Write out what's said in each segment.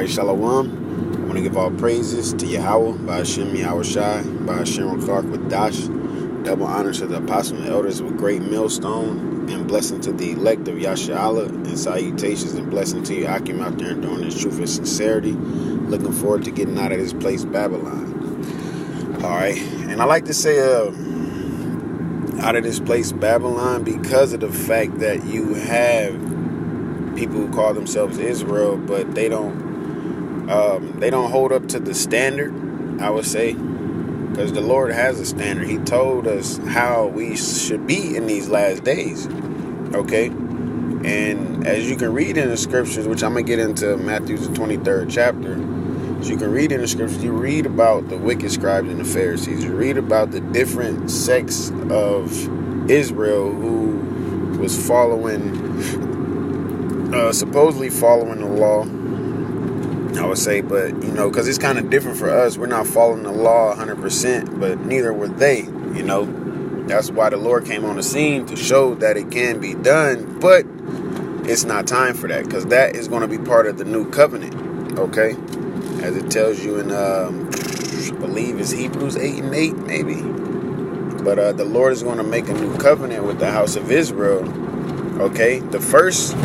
Alright, Shalom. I want to give all praises to Yahawah, bahasham, Yahawashi, bahasham, qadash. Double honor to the apostles and elders with great millstone, and blessing to the elect of Yahshua, and salutations and blessing to you, Akim, out there doing this truth and sincerity. Looking forward to getting out of this place, Babylon. Alright, and I like to say out of this place, Babylon, because of the fact that you have people who call themselves Israel, but they don't hold up to the standard, I would say, because the Lord has a standard. He told us how we should be in these last days, okay? And as you can read in the scriptures, which I'm going to get into Matthew's 23rd chapter, as you can read in the scriptures, you read about the wicked scribes and the Pharisees. You read about the different sects of Israel who was supposedly following the law, I would say, but because it's kind of different for us. We're not following the law 100%, but neither were they. That's why the Lord came on the scene to show that it can be done, but it's not time for that, because that is going to be part of the new covenant, okay? As it tells you in, I believe it's Hebrews 8:8, maybe. But the Lord is going to make a new covenant with the house of Israel, okay? The first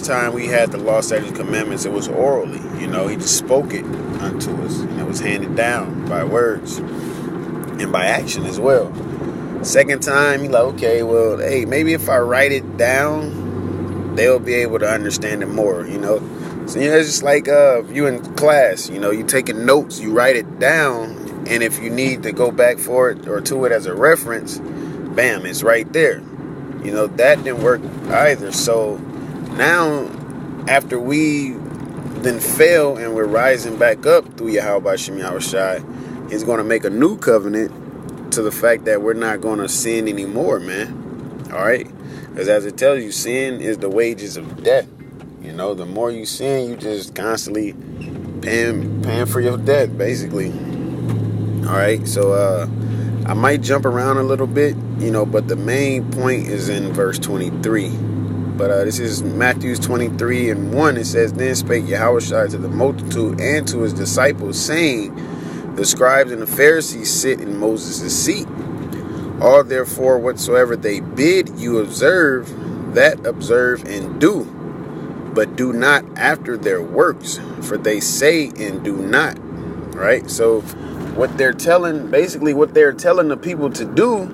time we had the law, statutes, commandments, it was orally. He just spoke it unto us, and it was handed down by words and by action as well. Second time, he's like, okay, well, hey, maybe if I write it down, they'll be able to understand it more, So, it's just like you in class, you taking notes, you write it down, and if you need to go back for it or to it as a reference, bam, it's right there. That didn't work either. So now, after we then fell and we're rising back up through Yahawashi, He's going to make a new covenant to the fact that we're not going to sin anymore, man. All right? Because as it tells you, sin is the wages of death. The more you sin, you just constantly paying for your debt, basically. All right? So I might jump around a little bit, but the main point is in verse 23. But this is Matthew 23:1. It says, Then spake Yahawashi to the multitude and to his disciples, saying, The scribes and the Pharisees sit in Moses' seat. All therefore whatsoever they bid you observe, that observe and do. But do not after their works, for they say and do not. Right? So what they're telling the people to do,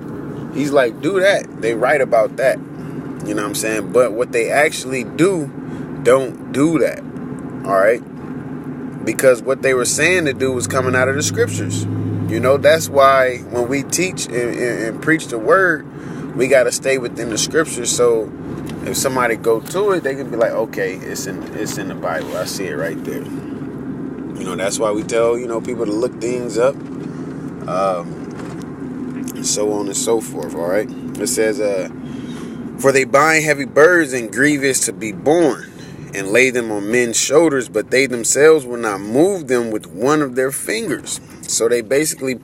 he's like, do that. They write about that. You know what I'm saying? But what they actually do, don't do that. All right? Because what they were saying to do was coming out of the scriptures. That's why when we teach and preach the word, we got to stay within the scriptures. So if somebody go to it, they can be like, okay, it's in the Bible. I see it right there. That's why we tell, people to look things up, and so on and so forth, all right? It says, For they bind heavy burdens and grievous to be borne, and lay them on men's shoulders, but they themselves will not move them with one of their fingers. So they basically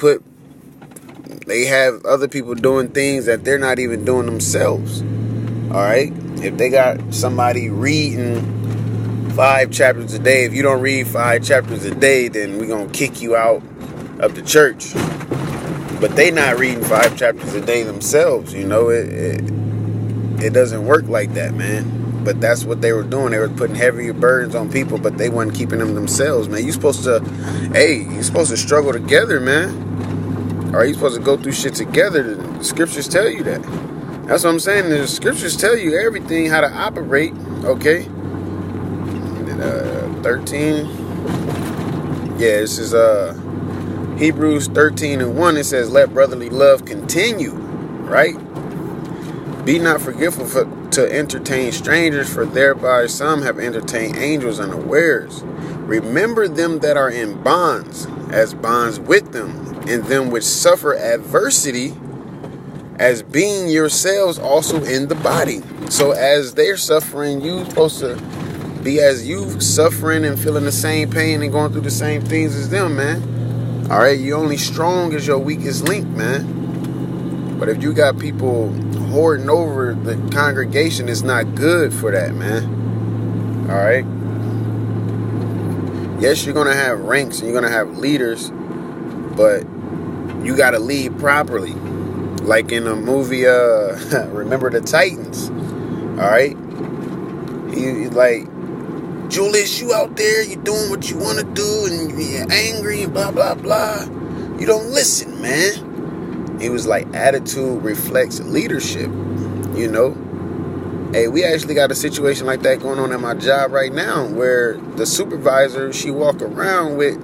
they have other people doing things that they're not even doing themselves, all right? If they got somebody reading 5 chapters a day, if you don't read 5 chapters a day, then we're going to kick you out of the church. But they not reading 5 chapters a day themselves, It doesn't work like that, man. But that's what they were doing. They were putting heavier burdens on people, but they weren't keeping them themselves, man. You're supposed to struggle together, man. Or you're supposed to go through shit together. The scriptures tell you that. That's what I'm saying. The scriptures tell you everything, how to operate, okay? 13. Yeah, this is Hebrews 13:1. It says, Let brotherly love continue, right? Be not forgetful to entertain strangers, for thereby some have entertained angels unawares. Remember them that are in bonds, as bonds with them, and them which suffer adversity, as being yourselves also in the body. So as they're suffering, you're supposed to be as you suffering and feeling the same pain and going through the same things as them, man. All right, you're only strong as your weakest link, man. But if you got people hoarding over the congregation, it's not good for that, man. All right. Yes, you're going to have ranks and you're going to have leaders, but you got to lead properly. Like in the movie, Remember the Titans. All right? He's like, Julius, you out there, you doing what you want to do, and you're angry and blah, blah, blah. You don't listen, man. He was like, attitude reflects leadership, you know? Hey, we actually got a situation like that going on at my job right now, where the supervisor, she walk around with,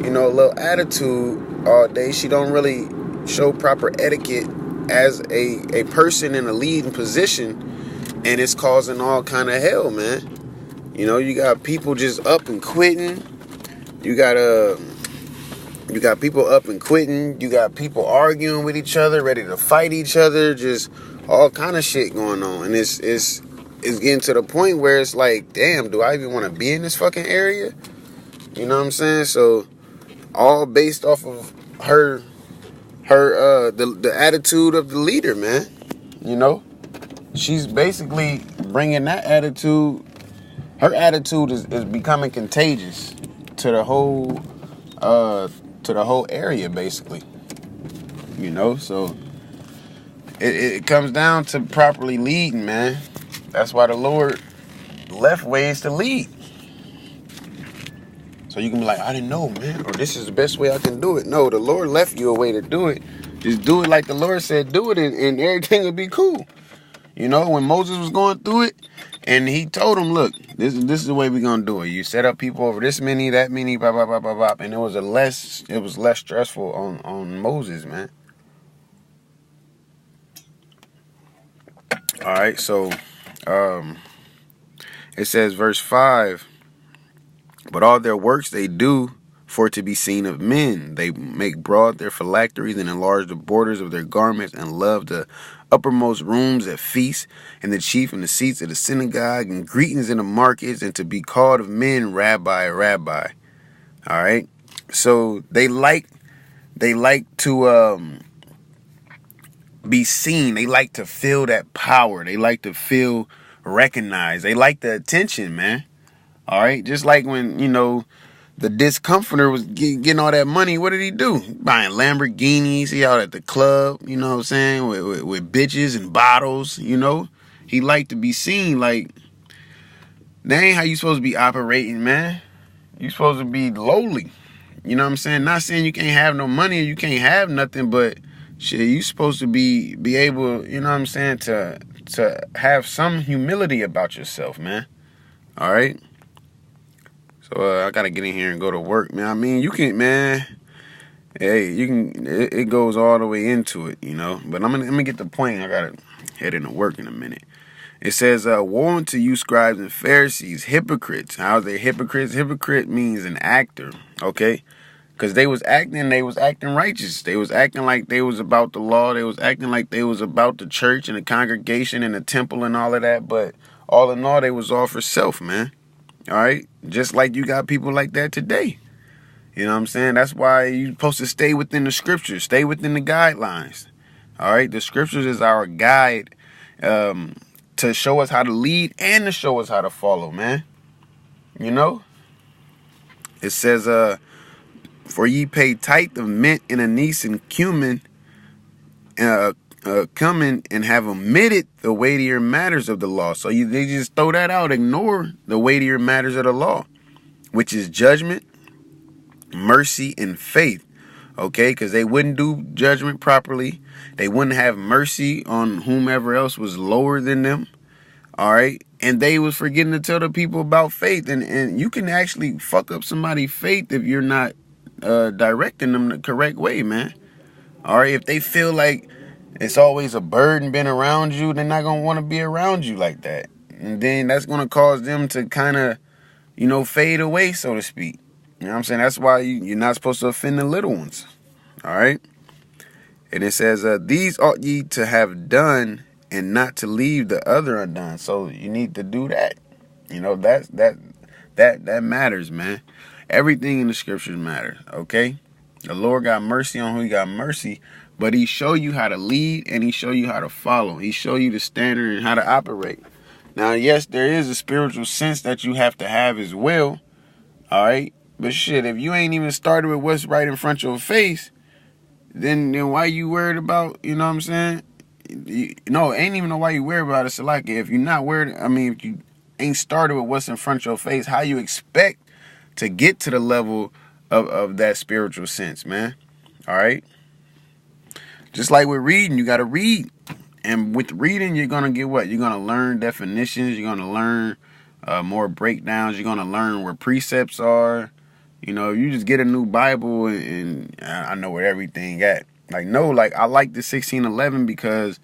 you know, a little attitude all day. She don't really show proper etiquette as a person in a leading position, and it's causing all kind of hell, man. You know, you got people just up and quitting. You got people up and quitting. You got people arguing with each other, ready to fight each other. Just all kind of shit going on, and it's getting to the point where it's like, damn, do I even want to be in this fucking area? You know what I'm saying? So, all based off of the attitude of the leader, man. You know, she's basically bringing that attitude. Her attitude is becoming contagious to the whole area, basically. You know, so it comes down to properly leading, man. That's why the Lord left ways to lead. So you can be like, I didn't know, man, or this is the best way I can do it. No, the Lord left you a way to do it. Just do it like the Lord said do it, and everything will be cool. You know, when Moses was going through it, and he told him, look, this is the way we're going to do it. You set up people over this many, that many, blah, blah, blah, blah, blah. And it was less stressful on Moses, man. All right, so it says, verse 5, but all their works they do for to be seen of men. They make broad their phylacteries and enlarge the borders of their garments and love the uppermost rooms at feasts and the chief in the seats of the synagogue and greetings in the markets and to be called of men rabbi, rabbi. All right. So they like to be seen. They like to feel that power. They like to feel recognized. They like the attention, man. All right. Just like when, you know, the discomforter was getting all that money. What did he do? Buying Lamborghinis. He out at the club, you know what I'm saying? With bitches and bottles, you know? He liked to be seen. Like, that ain't how you supposed to be operating, man. You supposed to be lowly. You know what I'm saying? Not saying you can't have no money or you can't have nothing, but shit, you supposed to be able, you know what I'm saying, to have some humility about yourself, man. All right? So I gotta get in here and go to work, man. I mean, you can, man. Hey, you can. It goes all the way into it, you know. But I'm gonna get the point. I gotta head into work in a minute. It says, "Woe unto you, scribes and Pharisees, hypocrites." How's they hypocrites? Hypocrite means an actor, okay? Because they was acting righteous. They was acting like they was about the law. They was acting like they was about the church and the congregation and the temple and all of that. But all in all, they was all for self, man. All right? Just like you got people like that today. You know what I'm saying? That's why you're supposed to stay within the scriptures. Stay within the guidelines. All right? The scriptures is our guide to show us how to lead and to show us how to follow, man. You know? It says, for ye pay tithe of mint and anise and cumin, coming and have omitted the weightier matters of the law. So they just throw that out, ignore the weightier matters of the law, which is judgment, mercy, and faith. Okay, because they wouldn't do judgment properly. They wouldn't have mercy on whomever else was lower than them. All right, and they was forgetting to tell the people about faith. And you can actually fuck up somebody's faith if you're not directing them the correct way, man. All right, if they feel like it's always a burden being around you, they're not going to want to be around you like that. And then that's going to cause them to kind of, you know, fade away, so to speak. You know what I'm saying? That's why you're not supposed to offend the little ones. All right? And it says, these ought ye to have done and not to leave the other undone. So you need to do that. You know, that matters, man. Everything in the scriptures matters, okay? The Lord got mercy on who he got mercy, but he show you how to lead and he show you how to follow. He show you the standard and how to operate. Now, yes, there is a spiritual sense that you have to have as well, all right? But shit, if you ain't even started with what's right in front of your face, then why you worried about, you know what I'm saying? No, ain't even know why you worried about it. So like, if you're not worried, I mean, if you ain't started with what's in front of your face, how you expect to get to the level of that spiritual sense, man? All right? Just like with reading, you got to read. And with reading, you're going to get what? You're going to learn definitions. You're going to learn more breakdowns. You're going to learn where precepts are. You know, you just get a new Bible and I know where everything at. Like, no, like, I like the 1611 because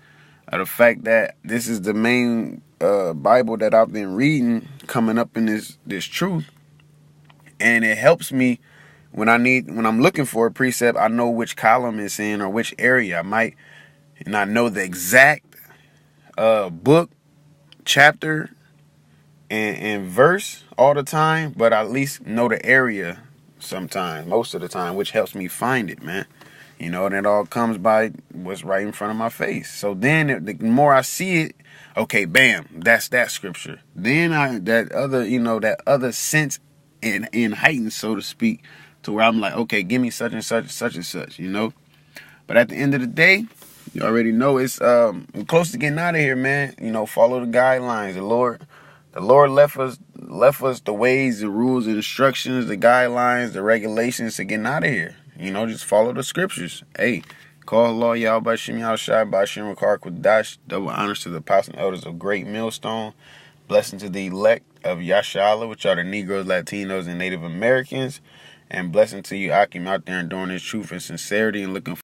of the fact that this is the main Bible that I've been reading coming up in this truth. And it helps me when I'm looking for a precept. I know which column it's in or which area. And I know the exact book, chapter, and verse all the time, but I at least know the area sometimes, most of the time, which helps me find it, man. You know, and it all comes by what's right in front of my face. So then the more I see it, okay, bam, that's that scripture. Then that other sense in heightened, so to speak, to where I'm like, okay, give me such and such, such and such, you know. But at the end of the day, you already know it's we're close to getting out of here, man. You know, follow the guidelines. The Lord left us the ways, the rules, the instructions, the guidelines, the regulations to getting out of here. You know, just follow the scriptures. Hey, call Allah Yahawashi, Yahawashi, bahasham, qadash. Double honors to the apostles and elders of Great Millstone. Blessing to the elect of Yahawah, which are the Negroes, Latinos, and Native Americans. And blessing to you, Akim, out there enduring this truth and sincerity and looking